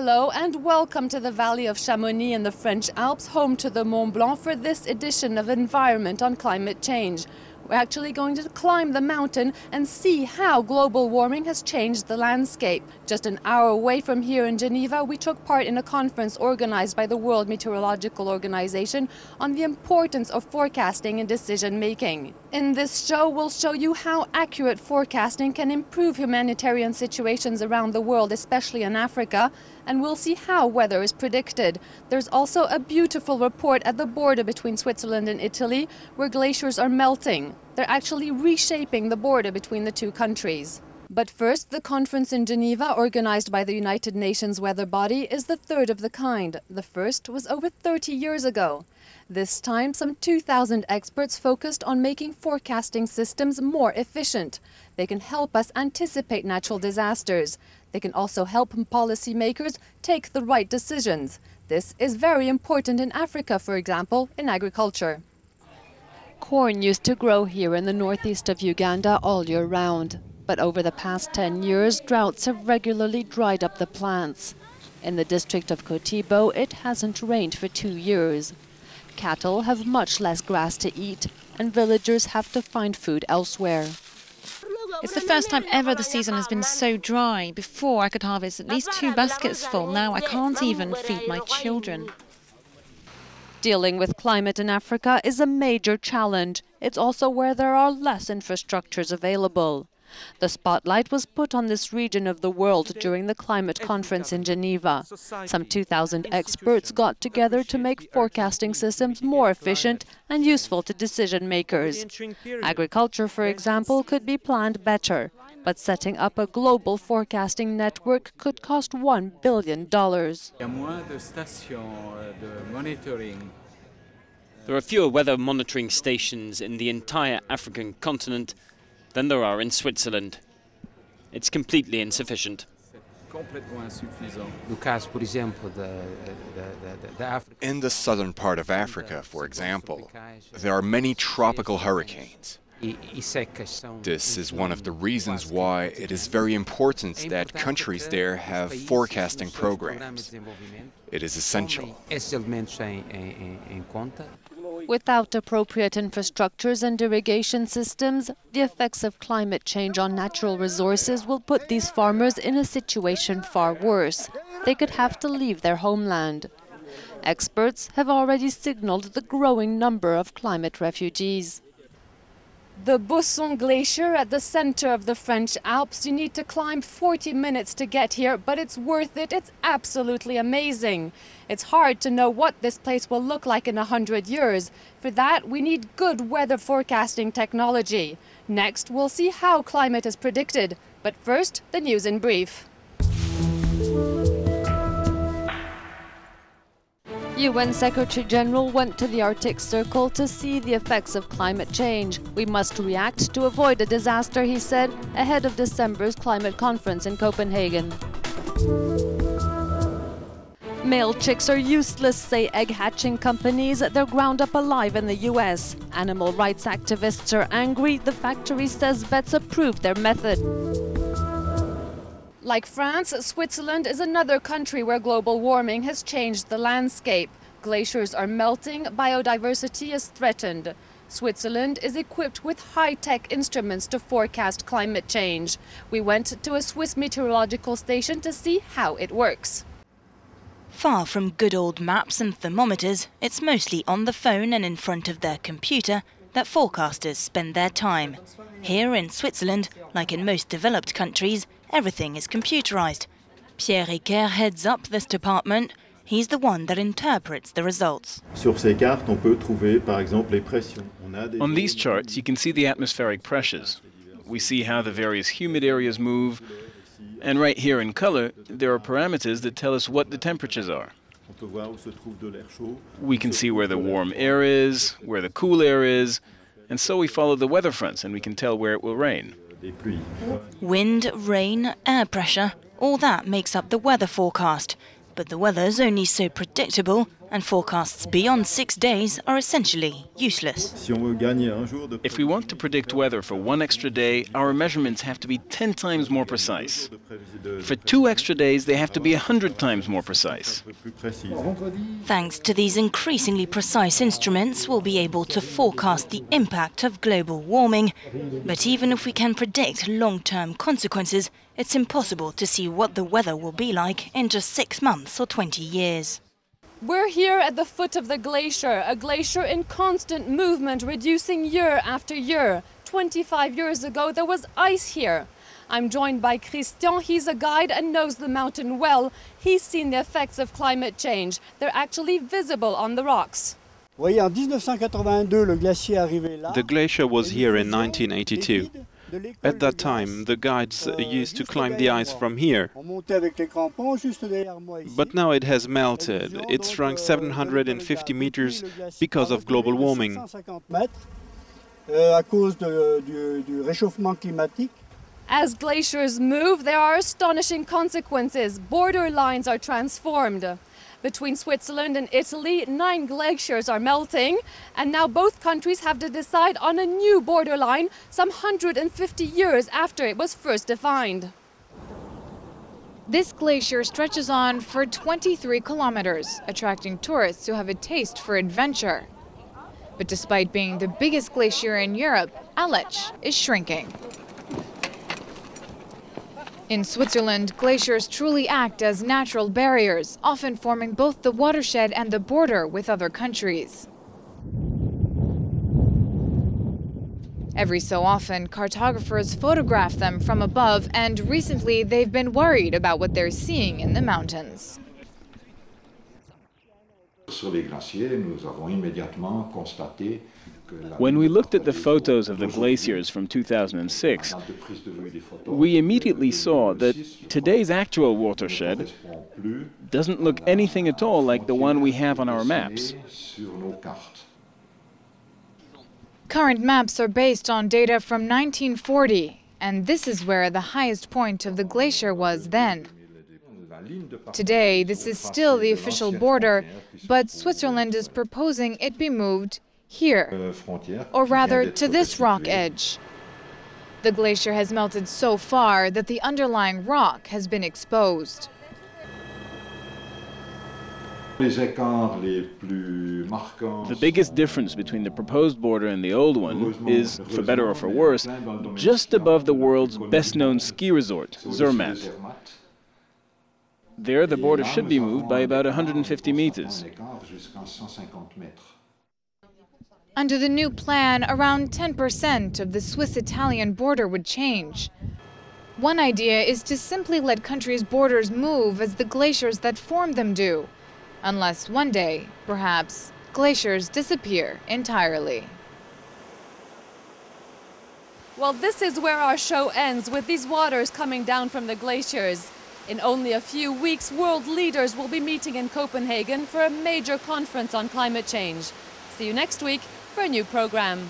Hello and welcome to the Valley of Chamonix in the French Alps, home to the Mont Blanc, for this edition of Environment on Climate Change. We're actually going to climb the mountain and see how global warming has changed the landscape. Just an hour away from here in Geneva, we took part in a conference organized by the World Meteorological Organization on the importance of forecasting and decision-making. In this show, we'll show you how accurate forecasting can improve humanitarian situations around the world, especially in Africa, and we'll see how weather is predicted. There's also a beautiful report at the border between Switzerland and Italy, where glaciers are melting. They're actually reshaping the border between the two countries. But first, the conference in Geneva, organized by the United Nations weather body, is the third of the kind. The first was over 30 years ago. This time, some 2,000 experts focused on making forecasting systems more efficient. They can help us anticipate natural disasters. They can also help policymakers take the right decisions. This is very important in Africa, for example, in agriculture. Corn used to grow here in the northeast of Uganda all year round. But over the past 10 years, droughts have regularly dried up the plants. In the district of Kotibo, it hasn't rained for 2 years. Cattle have much less grass to eat, and villagers have to find food elsewhere. It's the first time ever the season has been so dry. Before, I could harvest at least 2 baskets full. Now I can't even feed my children. Dealing with climate in Africa is a major challenge. It's also where there are less infrastructures available. The spotlight was put on this region of the world during the climate conference in Geneva. Some 2,000 experts got together to make forecasting systems more efficient and useful to decision makers. Agriculture, for example, could be planned better, but setting up a global forecasting network could cost $1 billion. There are fewer weather monitoring stations in the entire African continent than there are in Switzerland. It's completely insufficient. In the southern part of Africa, for example, there are many tropical hurricanes. This is one of the reasons why it is very important that countries there have forecasting programs. It is essential. Without appropriate infrastructures and irrigation systems, the effects of climate change on natural resources will put these farmers in a situation far worse. They could have to leave their homeland. Experts have already signaled the growing number of climate refugees. The Bousson Glacier at the center of the French Alps. You need to climb 40 minutes to get here, but it's worth it. It's absolutely amazing. It's hard to know what this place will look like in 100 years. For that, we need good weather forecasting technology. Next, we'll see how climate is predicted. But first, the news in brief. UN Secretary-General went to the Arctic Circle to see the effects of climate change. We must react to avoid a disaster, he said, ahead of December's climate conference in Copenhagen. Male chicks are useless, say egg-hatching companies. They're ground up alive in the US. Animal rights activists are angry. The factory says vets approved their method. Like France, Switzerland is another country where global warming has changed the landscape. Glaciers are melting, biodiversity is threatened. Switzerland is equipped with high-tech instruments to forecast climate change. We went to a Swiss meteorological station to see how it works. Far from good old maps and thermometers, it's mostly on the phone and in front of their computer that forecasters spend their time. Here in Switzerland, like in most developed countries, everything is computerized. Pierre Riquer heads up this department. He's the one that interprets the results. On these charts, you can see the atmospheric pressures. We see how the various humid areas move. And right here in color, there are parameters that tell us what the temperatures are. We can see where the warm air is, where the cool air is, and so we follow the weather fronts and we can tell where it will rain. Wind, rain, air pressure, all that makes up the weather forecast. But the weather's only so predictable and forecasts beyond 6 days are essentially useless. If we want to predict weather for 1 extra day, our measurements have to be 10 times more precise. For 2 extra days, they have to be 100 times more precise. Thanks to these increasingly precise instruments, we'll be able to forecast the impact of global warming. But even if we can predict long-term consequences, it's impossible to see what the weather will be like in just 6 months or 20 years. We're here at the foot of the glacier, a glacier in constant movement, reducing year after year. 25 years ago, there was ice here. I'm joined by Christian. He's a guide and knows the mountain well. He's seen the effects of climate change. They're actually visible on the rocks. The glacier was here in 1982. At that time, the guides used to climb the ice from here. But now it has melted. It's shrunk 750 meters because of global warming. As glaciers move, there are astonishing consequences. Border lines are transformed. Between Switzerland and Italy, 9 glaciers are melting, and now both countries have to decide on a new borderline some 150 years after it was first defined. This glacier stretches on for 23 kilometers, attracting tourists who have a taste for adventure. But despite being the biggest glacier in Europe, Aletsch is shrinking. In Switzerland, glaciers truly act as natural barriers, often forming both the watershed and the border with other countries. Every so often, cartographers photograph them from above, and recently they've been worried about what they're seeing in the mountains. When we looked at the photos of the glaciers from 2006, we immediately saw that today's actual watershed doesn't look anything at all like the one we have on our maps. Current maps are based on data from 1940, and this is where the highest point of the glacier was then. Today, this is still the official border, but Switzerland is proposing it be moved here, or rather to this rock edge. The glacier has melted so far that the underlying rock has been exposed. The biggest difference between the proposed border and the old one is, for better or for worse, just above the world's best-known ski resort, Zermatt. There, the border should be moved by about 150 meters. Under the new plan, around 10% of the Swiss-Italian border would change. One idea is to simply let countries' borders move as the glaciers that form them do, unless one day, perhaps, glaciers disappear entirely. Well, this is where our show ends, with these waters coming down from the glaciers. In only a few weeks, world leaders will be meeting in Copenhagen for a major conference on climate change. See you next week for a new program.